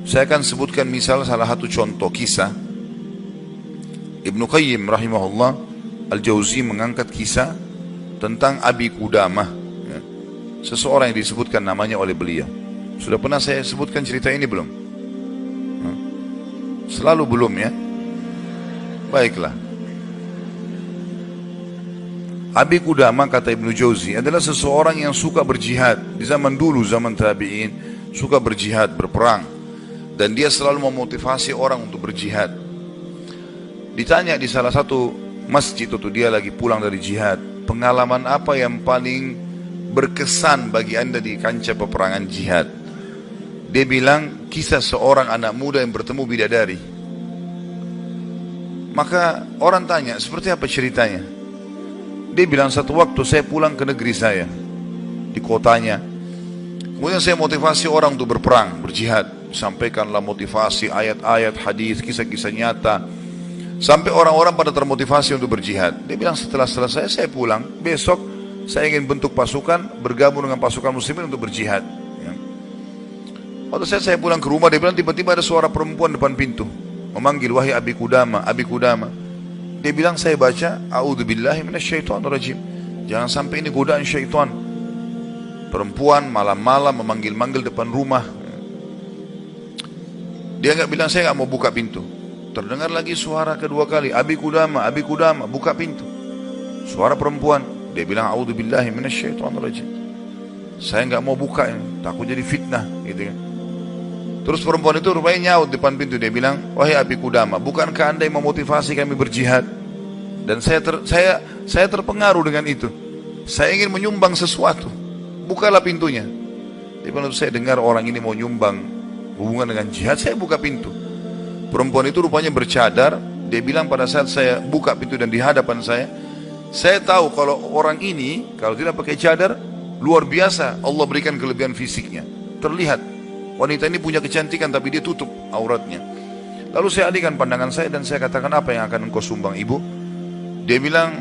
Saya akan sebutkan misal salah satu contoh kisah. Ibnu Qayyim rahimahullah Al-Jauzi mengangkat kisah tentang Abi Qudamah, ya. Seseorang yang disebutkan namanya oleh beliau. Sudah pernah saya sebutkan cerita ini belum? Selalu belum, ya. Baiklah. Abi Qudamah, kata Ibnu Jauzi, adalah seseorang yang suka berjihad. Di zaman dulu, zaman tabi'in, suka berjihad, berperang. Dan dia selalu memotivasi orang untuk berjihad. Ditanya di salah satu masjid itu, dia lagi pulang dari jihad, pengalaman apa yang paling berkesan bagi anda di kancah peperangan jihad? Dia bilang, kisah seorang anak muda yang bertemu bidadari. Maka orang tanya, seperti apa ceritanya? Dia bilang, satu waktu saya pulang ke negeri saya, di kotanya. Kemudian saya motivasi orang untuk berperang, berjihad. Sampaikanlah motivasi, ayat-ayat, hadis, kisah-kisah nyata. Sampai orang-orang pada termotivasi untuk berjihad. Dia bilang, setelah selesai saya pulang, besok saya ingin bentuk pasukan, bergabung dengan pasukan muslimin untuk berjihad, ya. Waktu saya pulang ke rumah, dia bilang tiba-tiba ada suara perempuan depan pintu memanggil, wahai Abi Qudamah, Abi Qudamah. Dia bilang, saya baca, a'udzubillahi minasyaitonirrajim. Jangan sampai ini godaan syaitan. Perempuan malam-malam memanggil-manggil depan rumah. Dia enggak bilang, saya enggak mau buka pintu. Terdengar lagi suara kedua kali, Abi Qudamah, Abi Qudamah, buka pintu. Suara perempuan. Dia bilang, a'udzubillahi minasyaitonirrajim. Saya enggak mau buka ini, takut jadi fitnah, gitu kan. Terus perempuan itu rupanya nyaut depan pintu. Dia bilang, wahai Abi Qudamah, bukankah anda yang memotivasi kami berjihad? Dan saya terpengaruh dengan itu. Saya ingin menyumbang sesuatu. Bukalah pintunya. Dia bilang, saya dengar orang ini mau nyumbang hubungan dengan jihad, saya buka pintu. Perempuan itu rupanya bercadar. Dia bilang, pada saat saya buka pintu dan di hadapan saya tahu kalau orang ini kalau tidak pakai cadar, luar biasa Allah berikan kelebihan fisiknya. Terlihat wanita ini punya kecantikan, tapi dia tutup auratnya. Lalu saya alihkan pandangan saya dan saya katakan, apa yang akan engkau sumbang, ibu? Dia bilang,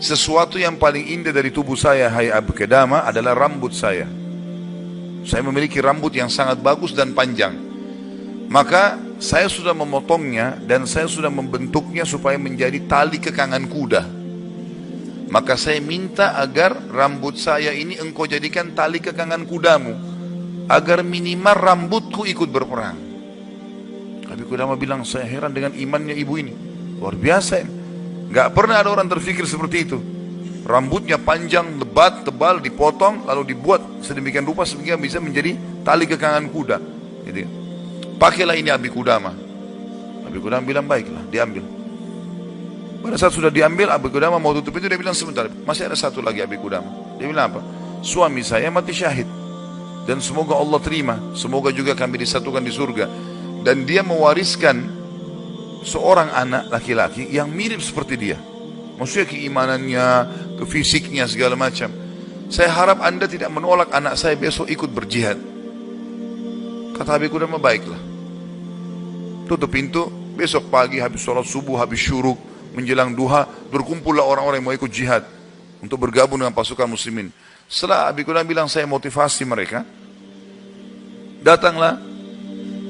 sesuatu yang paling indah dari tubuh saya, hai Abi Qudamah, adalah rambut saya. Saya memiliki rambut yang sangat bagus dan panjang. Maka saya sudah memotongnya dan saya sudah membentuknya supaya menjadi tali kekangan kuda. Maka saya minta agar rambut saya ini engkau jadikan tali kekangan kudamu, agar minimal rambutku ikut berperang. Abi Qudamah bilang, saya heran dengan imannya ibu ini. Luar biasa. Gak pernah ada orang terfikir seperti itu. Rambutnya panjang, lebat, tebal, dipotong, lalu dibuat sedemikian rupa sehingga bisa menjadi tali kekangan kuda. Gitu. Pakailah ini Abi Qudamah. Abi Qudamah bilang, baiklah, diambil. Pada saat sudah diambil, Abi Qudamah mau tutup itu, dia bilang, sebentar, masih ada satu lagi Abi Qudamah. Dia bilang apa? Suami saya mati syahid. Dan semoga Allah terima. Semoga juga kami disatukan di surga. Dan dia mewariskan seorang anak laki-laki yang mirip seperti dia. Maksudnya keimanannya, kefisiknya, segala macam. Saya harap anda tidak menolak anak saya besok ikut berjihad. Kata Abi Qudamah, baiklah. Tutup pintu. Besok pagi habis sholat subuh, habis syuruk, menjelang duha, berkumpullah orang-orang yang mau ikut jihad untuk bergabung dengan pasukan muslimin. Setelah Abi Qudamah bilang, saya motivasi mereka, datanglah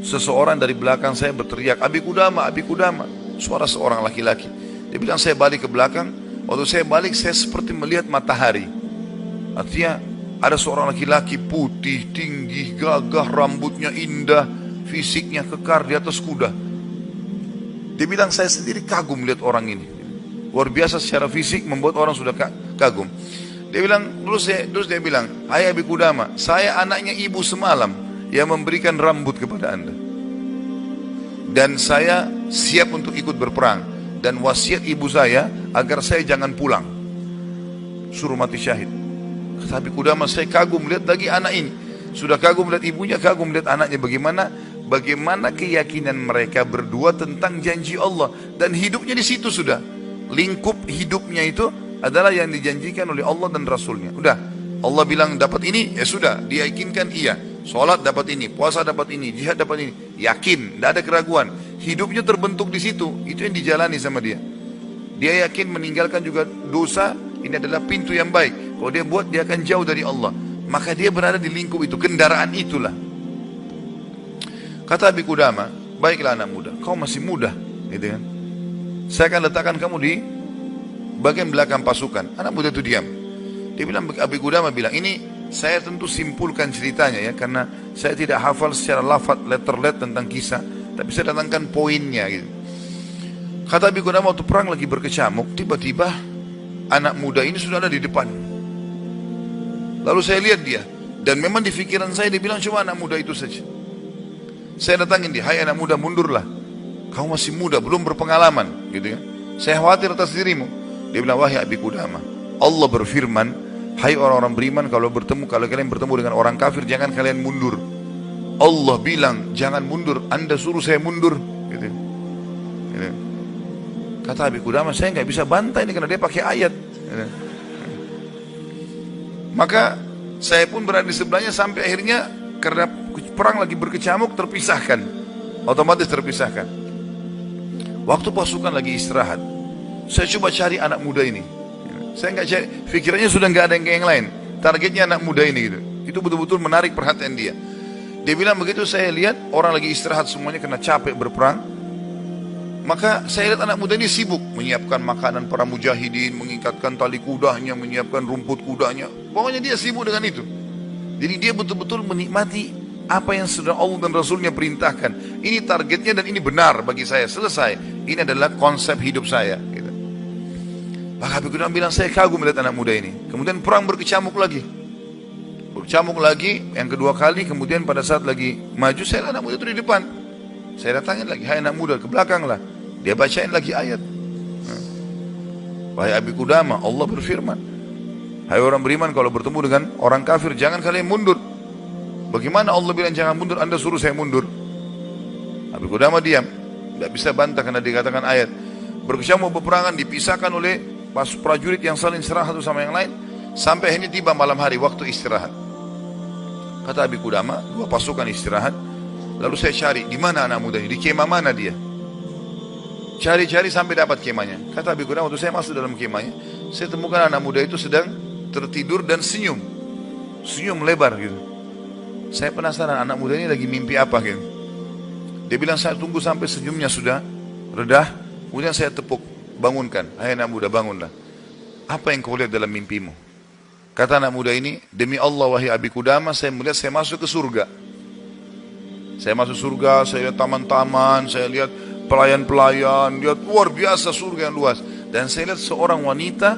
seseorang dari belakang saya berteriak, Abi Qudamah, Abi Qudamah. Suara seorang laki-laki. Dia bilang, saya balik ke belakang. Waktu saya balik, saya seperti melihat matahari. Artinya ada seorang laki-laki putih, tinggi, gagah, rambutnya indah, fisiknya kekar di atas kuda. Dia bilang, saya sendiri kagum melihat orang ini. Luar biasa secara fisik, membuat orang sudah kagum. Dia bilang, terus dia bilang, hai Abi Qudamah, saya anaknya ibu semalam yang memberikan rambut kepada anda. Dan saya siap untuk ikut berperang. Dan wasiat ibu saya agar saya jangan pulang, suruh mati syahid. Kata Abi Qudamah, saya kagum melihat lagi anak ini. Sudah kagum melihat ibunya, kagum melihat anaknya. Bagaimana keyakinan mereka berdua tentang janji Allah. Dan hidupnya di situ sudah. Lingkup hidupnya itu adalah yang dijanjikan oleh Allah dan Rasulnya. Udah, Allah bilang dapat ini, ya sudah, diyakinkan iya. Sholat dapat ini, puasa dapat ini, jihad dapat ini. Yakin, tidak ada keraguan. Hidupnya terbentuk di situ. Itu yang dijalani sama dia. Dia yakin meninggalkan juga dosa, ini adalah pintu yang baik. Kalau dia buat, dia akan jauh dari Allah. Maka dia berada di lingkup itu, kendaraan itulah. Kata Abi Qudamah, baiklah anak muda, kau masih muda, gitu kan. Saya akan letakkan kamu di bagian belakang pasukan. Anak muda itu diam. Dia bilang, Abi Qudamah bilang, ini saya tentu simpulkan ceritanya ya, karena saya tidak hafal secara lafaz letter tentang kisah, tapi saya datangkan poinnya gitu. Kata Abi Qudamah, waktu perang lagi berkecamuk, tiba-tiba anak muda ini sudah ada di depan. Lalu saya lihat dia, dan memang di pikiran saya dia bilang cuma anak muda itu saja. Saya datangin dia, hai anak muda, mundurlah. Kamu masih muda, belum berpengalaman, gitu kan. Saya khawatir atas dirimu. Dia bilang, wahai Abi Qudamah, Allah berfirman, hai orang-orang beriman, kalau kalian bertemu dengan orang kafir, jangan kalian mundur. Allah bilang, jangan mundur, Anda suruh saya mundur, gitu. Gitu. Kata Abi Qudamah, saya nggak bisa bantah ini karena dia pakai ayat. Gitu. Maka saya pun berada di sebelahnya sampai akhirnya karena perang lagi berkecamuk terpisahkan, otomatis terpisahkan. Waktu pasukan lagi istirahat, saya coba cari anak muda ini. Saya nggak cari, pikirannya sudah nggak ada yang lain. Targetnya anak muda ini gitu. Itu betul-betul menarik perhatian dia. Dia bilang begitu saya lihat orang lagi istirahat semuanya karena capek berperang. Maka saya lihat anak muda ini sibuk menyiapkan makanan para mujahidin, mengikatkan tali kudanya, menyiapkan rumput kudanya. Pokoknya dia sibuk dengan itu. Jadi dia betul-betul menikmati apa yang sudah Allah dan Rasulnya perintahkan. Ini targetnya dan ini benar bagi saya. Selesai. Ini adalah konsep hidup saya. Gitu. Maka Abi Qudamah bilang, saya kagum melihat anak muda ini. Kemudian perang berkecamuk lagi. Berkecamuk lagi, yang kedua kali. Kemudian pada saat lagi maju, saya lihat anak muda itu di depan. Saya datangin lagi, hai anak muda, ke belakang lah. Dia bacain lagi ayat. Wahai Abi Qudamah, Allah berfirman, hai orang beriman, kalau bertemu dengan orang kafir, jangan kalian mundur. Bagaimana Allah bilang jangan mundur, Anda suruh saya mundur? Abi Qudamah diam, tidak bisa bantah karena dikatakan ayat. Berkecamuk peperangan, dipisahkan oleh prajurit yang saling serang satu sama yang lain, sampai ini tiba malam hari, waktu istirahat. Kata Abi Qudamah, dua pasukan istirahat. Lalu saya cari, di mana anak muda ini? Di kemah mana dia? Cari-cari sampai dapat kemahnya. Kata Abi Qudamah, waktu saya masuk dalam kemahnya, saya temukan anak muda itu sedang tertidur dan senyum. Senyum lebar gitu. Saya penasaran anak muda ini lagi mimpi apa gitu. Dia bilang, saya tunggu sampai senyumnya sudah redah. Kemudian saya tepuk, bangunkan. Hai anak muda, bangunlah. Apa yang kau lihat dalam mimpimu? Kata anak muda ini, demi Allah wahai Abi Qudamah, saya melihat saya masuk ke surga. Saya masuk surga, saya lihat taman-taman, saya lihat pelayan-pelayan, lihat luar biasa surga yang luas. Dan saya lihat seorang wanita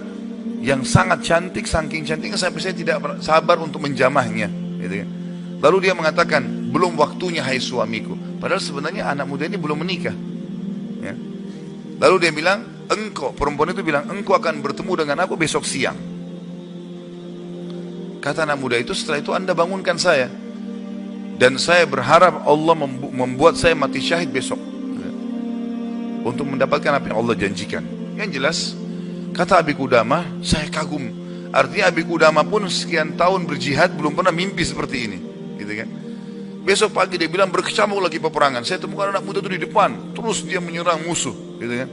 yang sangat cantik, saking cantiknya sampai saya tidak sabar untuk menjamahnya. Gitu kan. Lalu dia mengatakan, belum waktunya hai suamiku. Padahal sebenarnya anak muda ini belum menikah. Ya. Lalu dia bilang, engkau, perempuan itu bilang, engkau akan bertemu dengan aku besok siang. Kata anak muda itu, setelah itu Anda bangunkan saya. Dan saya berharap Allah membuat saya mati syahid besok. Untuk mendapatkan apa yang Allah janjikan. Yang jelas, kata Abi Qudamah, saya kagum. Artinya Abi Qudamah pun sekian tahun berjihad belum pernah mimpi seperti ini. Gitu kan? Besok pagi dia bilang berkecamuk lagi peperangan. Saya temukan anak muda itu di depan. Terus dia menyerang musuh. Gitu kan?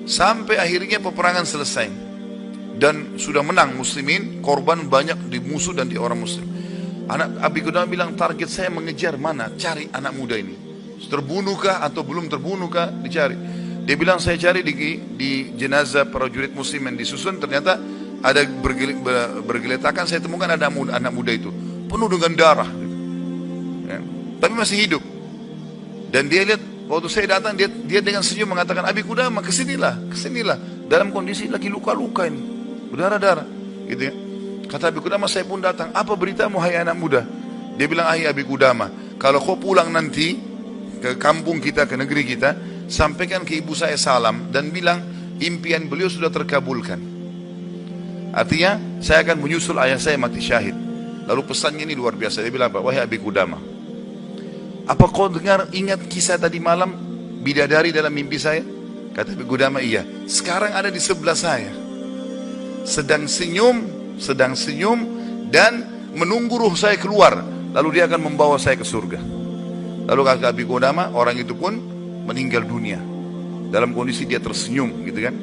Sampai akhirnya peperangan selesai. Dan sudah menang muslimin. Korban banyak di musuh dan di orang muslim. Anak Abi Qudamah bilang, target saya mengejar mana? Cari anak muda ini. Terbunuhkah atau belum terbunuhkah? Dicari. Dia bilang, saya cari di jenazah prajurit muslim yang disusun. Ternyata ada bergeletakan. Saya temukan ada anak muda itu. Penuh dengan darah. Ya. Tapi masih hidup. Dan dia lihat, waktu saya datang, dia dengan senyum mengatakan, Abi Qudamah, kesinilah. Dalam kondisi lagi luka-luka ini. Berdarah-darah. Gitu ya. Kata Abi Qudamah, saya pun datang. Apa beritamu hai anak muda? Dia bilang, hai Abi Qudamah, kalau kau pulang nanti ke kampung kita, ke negeri kita, sampaikan ke ibu saya salam dan bilang impian beliau sudah terkabulkan. Artinya saya akan menyusul ayah saya mati syahid. Lalu pesannya ini luar biasa. Dia bilang, wahai Abi Qudamah, apa kau ingat kisah tadi malam bidadari dalam mimpi saya? Kata Abi Qudamah, iya. Sekarang ada di sebelah saya, sedang senyum dan menunggu ruh saya keluar. Lalu dia akan membawa saya ke surga. Lalu kata Abi Qudamah, orang itu pun meninggal dunia dalam kondisi dia tersenyum, gitu kan.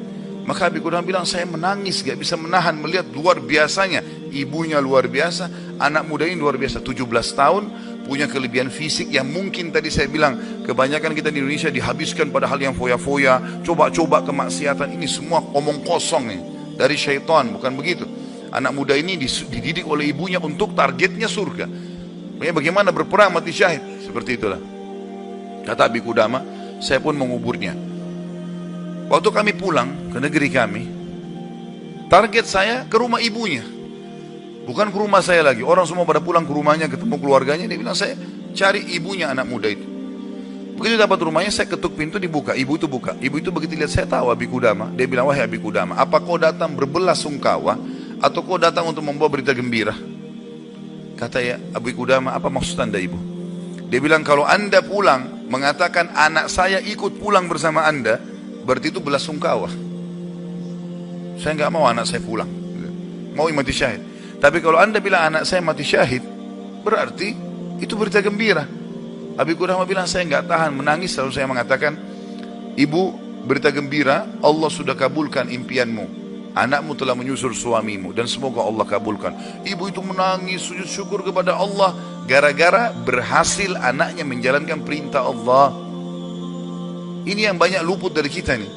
Maka Abi Qudamah bilang, saya menangis, gak bisa menahan melihat luar biasanya. Ibunya luar biasa, anak muda ini luar biasa, 17 tahun, punya kelebihan fisik yang mungkin tadi saya bilang, kebanyakan kita di Indonesia dihabiskan pada hal yang foya-foya, coba-coba kemaksiatan, ini semua omong kosong nih, dari syaitan, bukan begitu. Anak muda ini dididik oleh ibunya untuk targetnya surga. Bagaimana berperang mati syahid, seperti itulah. Kata Abi Qudamah, saya pun menguburnya. Waktu kami pulang ke negeri kami, target saya ke rumah ibunya, bukan ke rumah saya lagi. Orang semua pada pulang ke rumahnya, ketemu keluarganya. Dia bilang, saya cari ibunya anak muda itu. Begitu dapat rumahnya, saya ketuk pintu, dibuka. Ibu itu buka. Ibu itu begitu lihat saya tahu Abi Qudamah. Dia bilang, wahai Abi Qudamah, apa kau datang berbelas sungkawa atau kau datang untuk membawa berita gembira? Kata ya Abi Qudamah, apa maksud anda ibu? Dia bilang, kalau anda pulang mengatakan anak saya ikut pulang bersama anda, berarti itu belas sungkawa. Saya nggak mau anak saya pulang, mau mati syahid. Tapi kalau anda bilang anak saya mati syahid, berarti itu berita gembira. Abi Qudamah bilang, saya nggak tahan menangis. Lalu saya mengatakan, ibu, berita gembira, Allah sudah kabulkan impianmu. Anakmu telah menyusul suamimu dan semoga Allah kabulkan. Ibu itu menangis, sujud syukur kepada Allah gara-gara berhasil anaknya menjalankan perintah Allah. Ini yang banyak luput dari kita nih.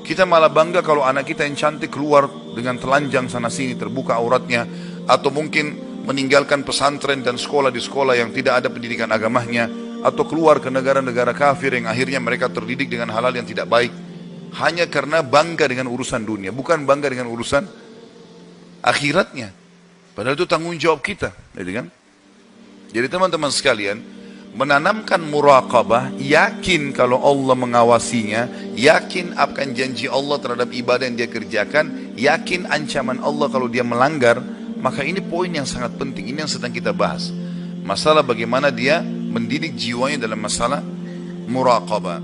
Kita malah bangga kalau anak kita yang cantik keluar dengan telanjang sana sini, terbuka auratnya, atau mungkin meninggalkan pesantren dan sekolah di sekolah yang tidak ada pendidikan agamanya, atau keluar ke negara-negara kafir yang akhirnya mereka terdidik dengan hal-hal yang tidak baik, hanya karena bangga dengan urusan dunia, bukan bangga dengan urusan akhiratnya. Padahal itu tanggung jawab kita, gitu kan? Jadi teman-teman sekalian, menanamkan muraqabah, yakin kalau Allah mengawasinya, yakin akan janji Allah terhadap ibadah yang dia kerjakan, yakin ancaman Allah kalau dia melanggar. Maka ini poin yang sangat penting, ini yang sedang kita bahas. Masalah bagaimana dia mendidik jiwanya dalam masalah muraqabah.